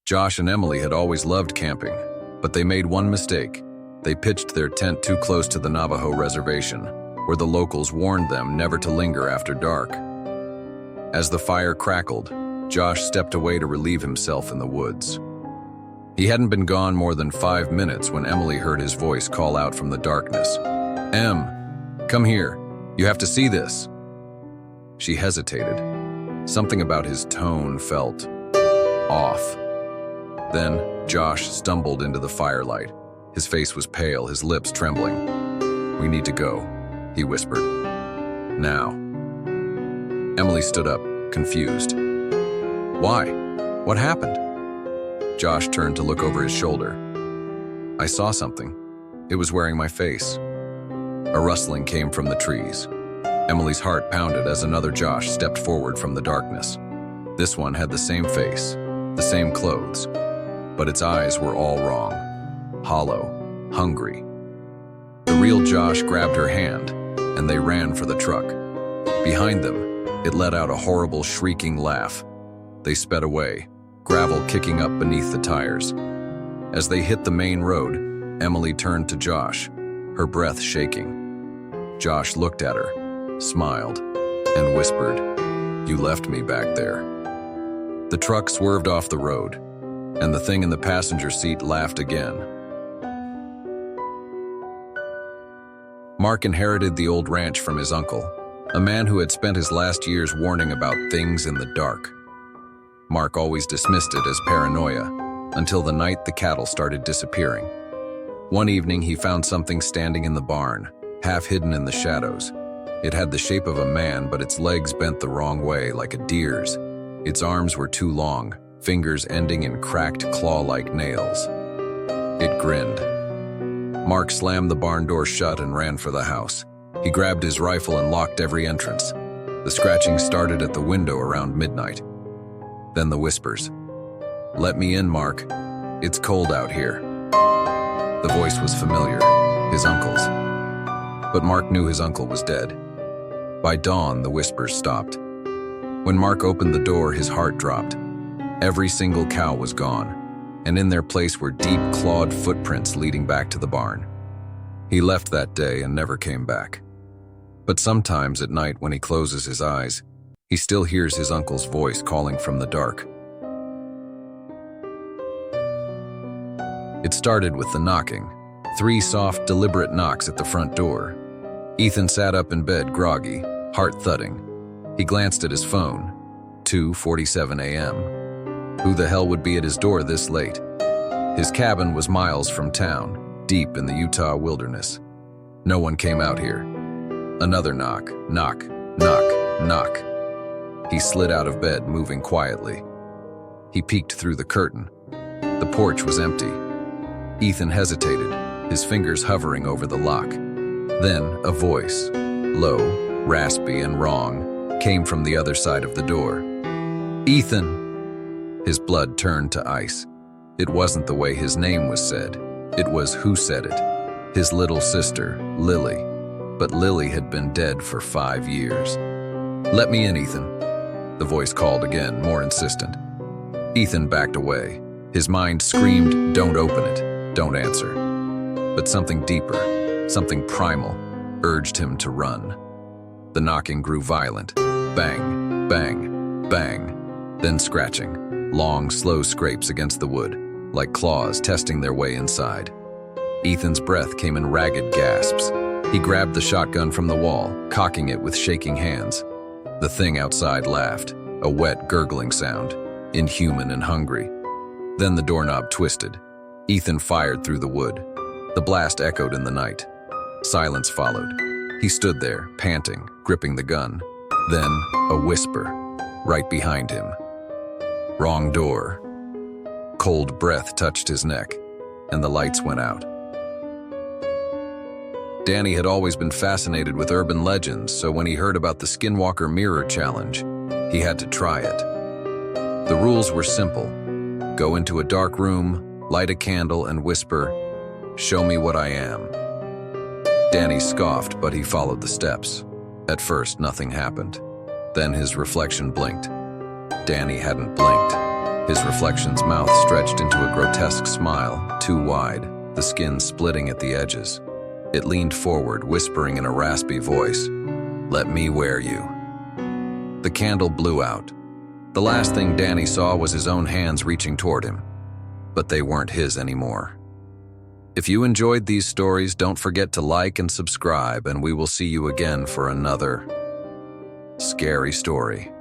Josh and Emily had always loved camping, but they made one mistake. They pitched their tent too close to the Navajo reservation, where the locals warned them never to linger after dark. As the fire crackled, Josh stepped away to relieve himself in the woods. He hadn't been gone more than 5 minutes when Emily heard his voice call out from the darkness. "Em, come here. You have to see this." She hesitated. Something about his tone felt off. Then Josh stumbled into the firelight. His face was pale, his lips trembling. "We need to go," he whispered. "Now." Emily stood up, confused. "Why? What happened?" Josh turned to look over his shoulder. "I saw something. It was wearing my face." A rustling came from the trees. Emily's heart pounded as another Josh stepped forward from the darkness. This one had the same face, the same clothes, but its eyes were all wrong. Hollow, hungry. The real Josh grabbed her hand, and they ran for the truck. Behind them, it let out a horrible shrieking laugh. They sped away, gravel kicking up beneath the tires. As they hit the main road, Emily turned to Josh, her breath shaking. Josh looked at her, smiled, and whispered, "You left me back there." The truck swerved off the road, and the thing in the passenger seat laughed again. Mark inherited the old ranch from his uncle, a man who had spent his last years warning about things in the dark. Mark always dismissed it as paranoia, until the night the cattle started disappearing. One evening he found something standing in the barn, half hidden in the shadows. It had the shape of a man, but its legs bent the wrong way, like a deer's. Its arms were too long, fingers ending in cracked claw-like nails. It grinned. Mark slammed the barn door shut and ran for the house. He grabbed his rifle and locked every entrance. The scratching started at the window around midnight. Then the whispers. "Let me in, Mark. It's cold out here." The voice was familiar, his uncle's. But Mark knew his uncle was dead. By dawn, the whispers stopped. When Mark opened the door, his heart dropped. Every single cow was gone, and in their place were deep, clawed footprints leading back to the barn. He left that day and never came back. But sometimes at night when he closes his eyes, he still hears his uncle's voice calling from the dark. It started with the knocking. 3 soft, deliberate knocks at the front door. Ethan sat up in bed, groggy, heart thudding. He glanced at his phone. 2:47 a.m. Who the hell would be at his door this late? His cabin was miles from town, deep in the Utah wilderness. No one came out here. Another knock, knock, knock, knock. He slid out of bed, moving quietly. He peeked through the curtain. The porch was empty. Ethan hesitated, his fingers hovering over the lock. Then a voice, low, raspy, and wrong, came from the other side of the door. "Ethan!" His blood turned to ice. It wasn't the way his name was said. It was who said it. His little sister, Lily. But Lily had been dead for 5 years. "Let me in, Ethan." The voice called again, more insistent. Ethan backed away. His mind screamed, "Don't open it. Don't answer." But something deeper, something primal, urged him to run. The knocking grew violent. Bang, bang, bang. Then scratching, long, slow scrapes against the wood, like claws testing their way inside. Ethan's breath came in ragged gasps. He grabbed the shotgun from the wall, cocking it with shaking hands. The thing outside laughed, a wet, gurgling sound, inhuman and hungry. Then the doorknob twisted. Ethan fired through the wood. The blast echoed in the night. Silence followed. He stood there, panting, gripping the gun. Then, a whisper, right behind him. Wrong door. Cold breath touched his neck, and the lights went out. Danny had always been fascinated with urban legends, so when he heard about the Skinwalker Mirror Challenge, he had to try it. The rules were simple. Go into a dark room, light a candle, and whisper, "Show me what I am." Danny scoffed, but he followed the steps. At first, nothing happened. Then his reflection blinked. Danny hadn't blinked. His reflection's mouth stretched into a grotesque smile, too wide, the skin splitting at the edges. It leaned forward, whispering in a raspy voice, "Let me wear you." The candle blew out. The last thing Danny saw was his own hands reaching toward him. But they weren't his anymore. If you enjoyed these stories, don't forget to like and subscribe, and we will see you again for another scary story.